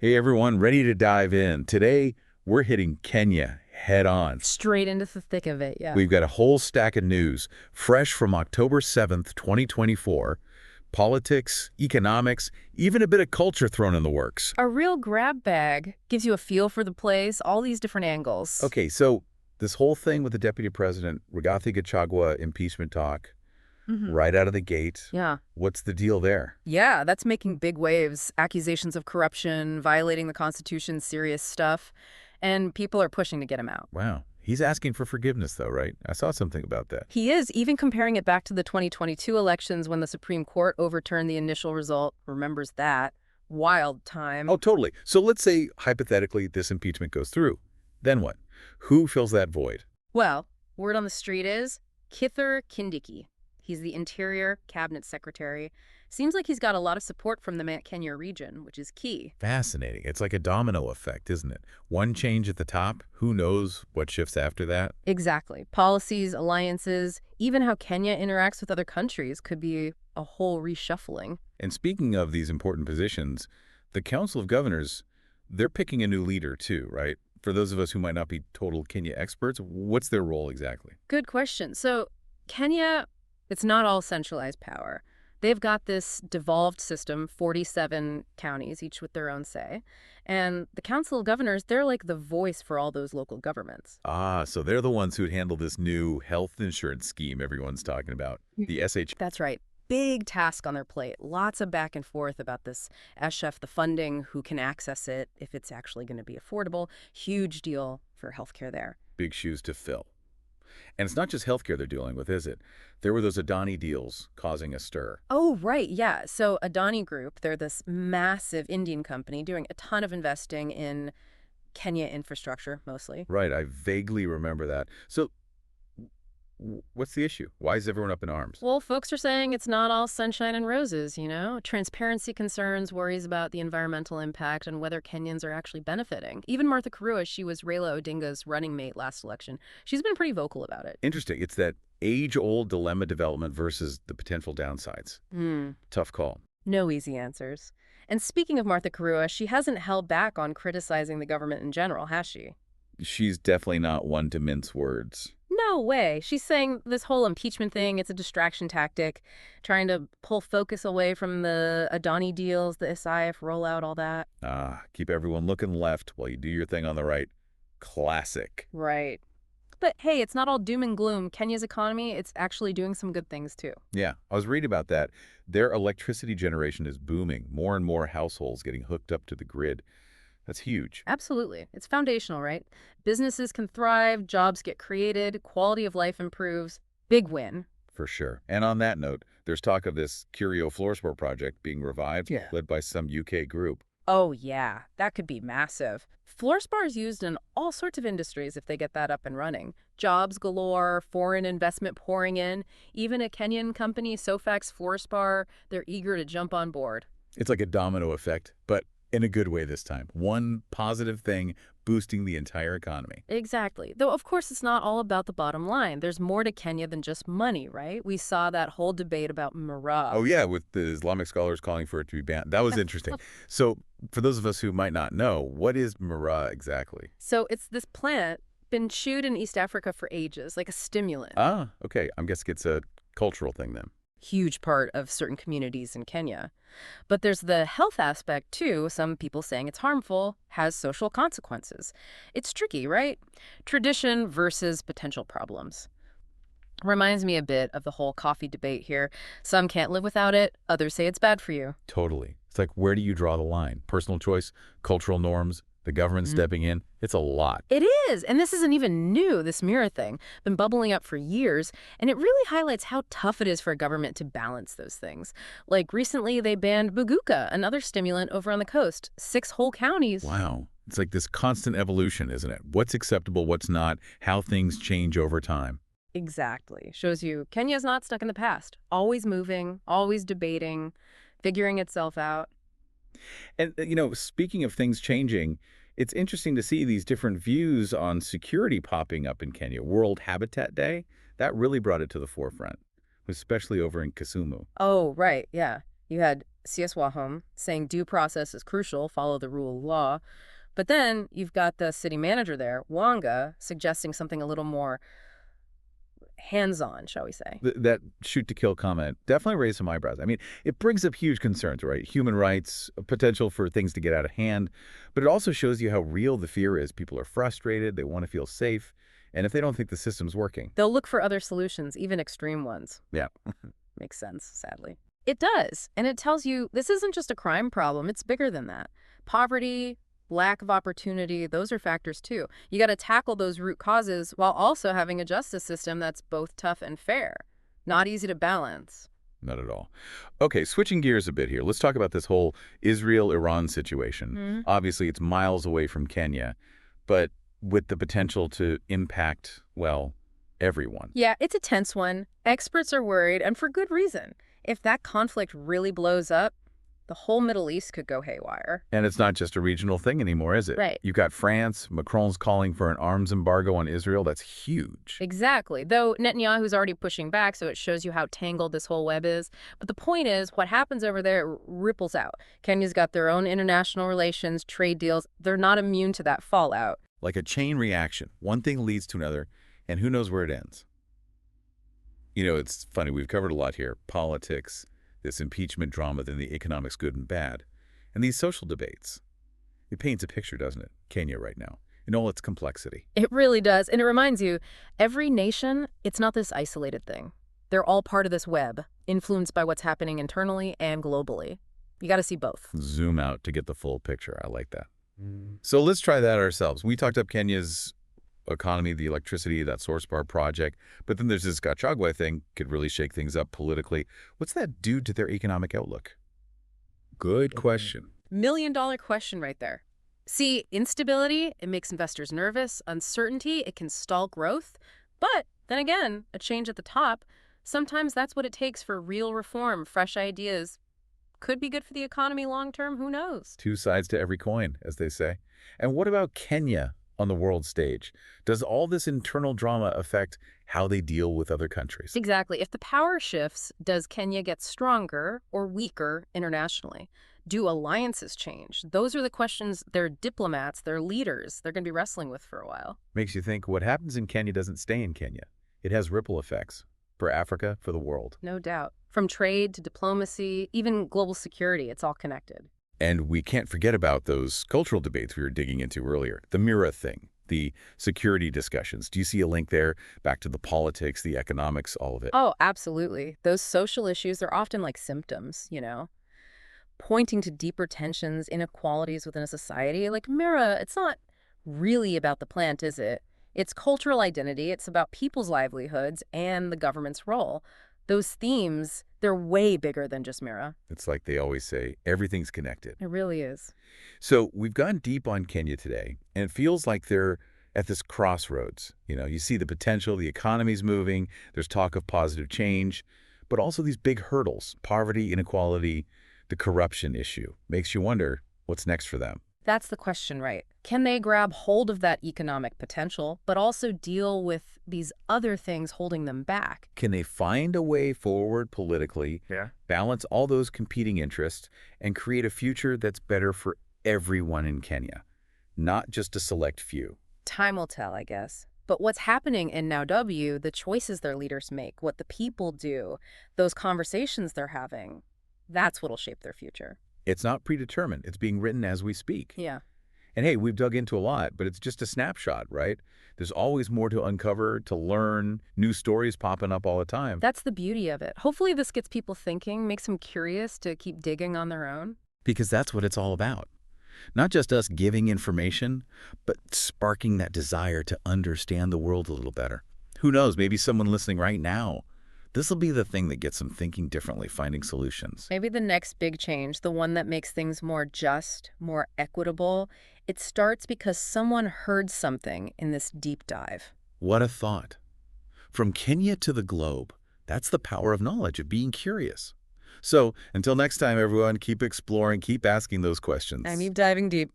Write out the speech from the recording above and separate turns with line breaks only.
Hey everyone, ready to dive in. Today, we're hitting Kenya head on.
Straight into the thick of it, yeah.
We've got a whole stack of news, fresh from October 7th, 2024. Politics, economics, even a bit of culture thrown in the works.
A real grab bag gives you a feel for the place, all these different angles.
Okay, so this whole thing with the Deputy President Rigathi Gachagua impeachment talk, right out of the gate,
Yeah.
what's the deal there?
Yeah, that's making big waves. Accusations of corruption, violating the Constitution, serious stuff. And people are pushing to get him out.
Wow. He's asking for forgiveness, though, right? I saw something about that.
He is, even comparing it back to the 2022 elections when the Supreme Court overturned the initial result. Remembers that. Wild time.
Oh, totally. So let's say, hypothetically, this impeachment goes through. Then what? Who fills that void?
Well, word on the street is Kithure Kindiki. He's the Interior Cabinet Secretary. Seems like he's got a lot of support from the Mount Kenya region, which is key.
Fascinating. It's like a domino effect, isn't it? One change at the top, who knows what shifts after that?
Exactly. Policies, alliances, even how Kenya interacts with other countries could be a whole reshuffling.
And speaking of these important positions, the Council of Governors, they're picking a new leader too, right? For those of us who might not be total Kenya experts, what's their role exactly?
Good question. So Kenya, it's not all centralized power. They've got this devolved system, 47 counties, each with their own say. And the Council of Governors, they're like the voice for all those local governments.
Ah, so they're the ones who'd handle this new health insurance scheme everyone's talking about, the SH.
That's right. Big task on their plate. Lots of back and forth about this SHF, the funding, who can access it, if it's actually going to be affordable. Huge deal for healthcare there.
Big shoes to fill. And it's not just healthcare they're dealing with, is it? There were those Adani deals causing a stir.
Oh, right, yeah. So Adani Group, they're this massive Indian company doing a ton of investing in Kenya infrastructure, mostly.
Right, I vaguely remember that. So what's the issue? Why is everyone up in arms?
Well, folks are saying it's not all sunshine and roses, you know? Transparency concerns, worries about the environmental impact, and whether Kenyans are actually benefiting. Even Martha Karua, she was Raila Odinga's running mate last election. She's been pretty vocal about it.
Interesting. It's that age-old dilemma development versus the potential downsides. Tough call.
No easy answers. And speaking of Martha Karua, she hasn't held back on criticizing the government in general, has she?
She's definitely not one to mince words.
No way. She's saying this whole impeachment thing, it's a distraction tactic, trying to pull focus away from the Adani deals, the SIF rollout, all that.
Ah, keep everyone looking left while you do your thing on the right. Classic.
Right. But hey, it's not all doom and gloom. Kenya's economy, it's actually doing some good things too.
Yeah, I was reading about that. Their electricity generation is booming. More and more households getting hooked up to the grid. That's huge.
Absolutely. It's foundational, right? Businesses can thrive, jobs get created, quality of life improves. Big win.
For sure. And on that note, there's talk of this Curio Fluorospore project being revived,
Yeah.
led by some UK group.
Oh yeah, that could be massive. Fluorspar is used in all sorts of industries if they get that up and running. Jobs galore, foreign investment pouring in. Even a Kenyan company, Sofax Fluorspar, they're eager to jump on board.
It's like a domino effect, but in a good way this time. One positive thing boosting the entire economy.
Exactly. Though, of course, it's not all about the bottom line. There's more to Kenya than just money, right? We saw that whole debate about Mara.
Oh, yeah, with the Islamic scholars calling for it to be banned. That was interesting. So for those of us who might not know, what is Mara exactly?
So it's this plant been chewed in East Africa for ages, like a stimulant.
Ah, okay. I'm guessing it's a cultural thing then.
Huge part of certain communities in Kenya. But there's the health aspect, too. Some people saying it's harmful, has social consequences. It's tricky, right? Tradition versus potential problems. Reminds me a bit of the whole coffee debate here. Some can't live without it. Others say it's bad for you.
Totally. It's like, where do you draw the line? Personal choice, cultural norms, the government stepping in. It's a lot.
It is. And this isn't even new, this mirror thing. Been bubbling up for years. And it really highlights how tough it is for a government to balance those things. Like recently, they banned Buguka, another stimulant over on the coast. 6 whole counties.
Wow. It's like this constant evolution, isn't it? What's acceptable, what's not, how things change over time.
Exactly. Shows you Kenya's not stuck in the past. Always moving, always debating, figuring itself out.
And, speaking of things changing, it's interesting to see these different views on security popping up in Kenya. World Habitat Day, that really brought it to the forefront, especially over in Kisumu.
Oh, right. Yeah. You had C.S. Wahom saying due process is crucial, follow the rule of law. But then you've got the city manager there, Wanga, suggesting something a little more hands-on, shall we say.
That shoot-to-kill comment definitely raised some eyebrows. I mean, it brings up huge concerns, right? Human rights, potential for things to get out of hand. But it also shows you how real the fear is. People are frustrated. They want to feel safe. And if they don't think the system's working,
They'll look for other solutions, even extreme ones.
yeah.
Makes sense, sadly. It does. And it tells you this isn't just a crime problem. It's bigger than that. Poverty, lack of opportunity, those are factors too. You got to tackle those root causes while also having a justice system that's both tough and fair. Not easy to balance.
Not at all. Okay, switching gears a bit here. Let's talk about this whole Israel-Iran situation. Obviously, it's miles away from Kenya, but with the potential to impact, well, everyone.
Yeah, it's a tense one. Experts are worried, and for good reason. If that conflict really blows up, the whole Middle East could go haywire.
And it's not just a regional thing anymore, is it?
Right.
You've got France. Macron's calling for an arms embargo on Israel. That's huge.
Exactly. Though Netanyahu's already pushing back, so it shows you how tangled this whole web is. But the point is, what happens over there ripples out. Kenya's got their own international relations, trade deals. They're not immune to that fallout.
Like a chain reaction. One thing leads to another, and who knows where it ends. You know, it's funny. We've covered a lot here. Politics, this impeachment drama, then the economics, good and bad, and these social debates. It paints a picture, doesn't it? Kenya right now, in all its complexity.
It really does. And it reminds you, every nation, it's not this isolated thing. They're all part of this web, influenced by what's happening internally and globally. You got to see both.
Zoom out to get the full picture. I like that. So let's try that ourselves. We talked up Kenya's economy, the electricity, that source power project, but then there's this Gachagua thing, could really shake things up politically. What's that do to their economic outlook? Good question.
$1 million question right there. See, instability, it makes investors nervous. Uncertainty, it can stall growth. But then again, a change at the top, sometimes that's what it takes for real reform, fresh ideas. Could be good for the economy long term, who knows?
Two sides to every coin, as they say. And what about Kenya on the world stage? Does all this internal drama affect how they deal with other countries?
Exactly. If the power shifts, does Kenya get stronger or weaker internationally? Do alliances change? Those are the questions their diplomats, their leaders, they're going to be wrestling with for a while.
Makes you think what happens in Kenya doesn't stay in Kenya. It has ripple effects for Africa, for the world.
No doubt. From trade to diplomacy, even global security, it's all connected.
And we can't forget about those cultural debates we were digging into earlier. The Mira thing, the security discussions. Do you see a link there back to the politics, the economics, all of it?
Oh, absolutely. Those social issues, they're often like symptoms, pointing to deeper tensions, inequalities within a society. Like Mira, it's not really about the plant, is it? It's cultural identity. It's about people's livelihoods and the government's role. Those themes, they're way bigger than just Mira.
It's like they always say, everything's connected.
It really is.
So we've gone deep on Kenya today, and it feels like they're at this crossroads. You see the potential, the economy's moving, there's talk of positive change, but also these big hurdles, poverty, inequality, the corruption issue. Makes you wonder, what's next for them?
That's the question, right? Can they grab hold of that economic potential, but also deal with these other things holding them back?
Can they find a way forward politically, balance all those competing interests, and create a future that's better for everyone in Kenya, not just a select few?
Time will tell, I guess. But what's happening in Now W, the choices their leaders make, what the people do, those conversations they're having, that's what'll shape their future.
It's not predetermined. It's being written as we speak.
Yeah.
And hey, we've dug into a lot, but it's just a snapshot, right? There's always more to uncover, to learn, new stories popping up all the time.
That's the beauty of it. Hopefully this gets people thinking, makes them curious to keep digging on their own.
Because that's what it's all about. Not just us giving information, but sparking that desire to understand the world a little better. Who knows, maybe someone listening right now, this will be the thing that gets them thinking differently, finding solutions.
Maybe the next big change, the one that makes things more just, more equitable, it starts because someone heard something in this deep dive.
What a thought. From Kenya to the globe, that's the power of knowledge, of being curious. So until next time, everyone, keep exploring, keep asking those questions.
And keep diving deep.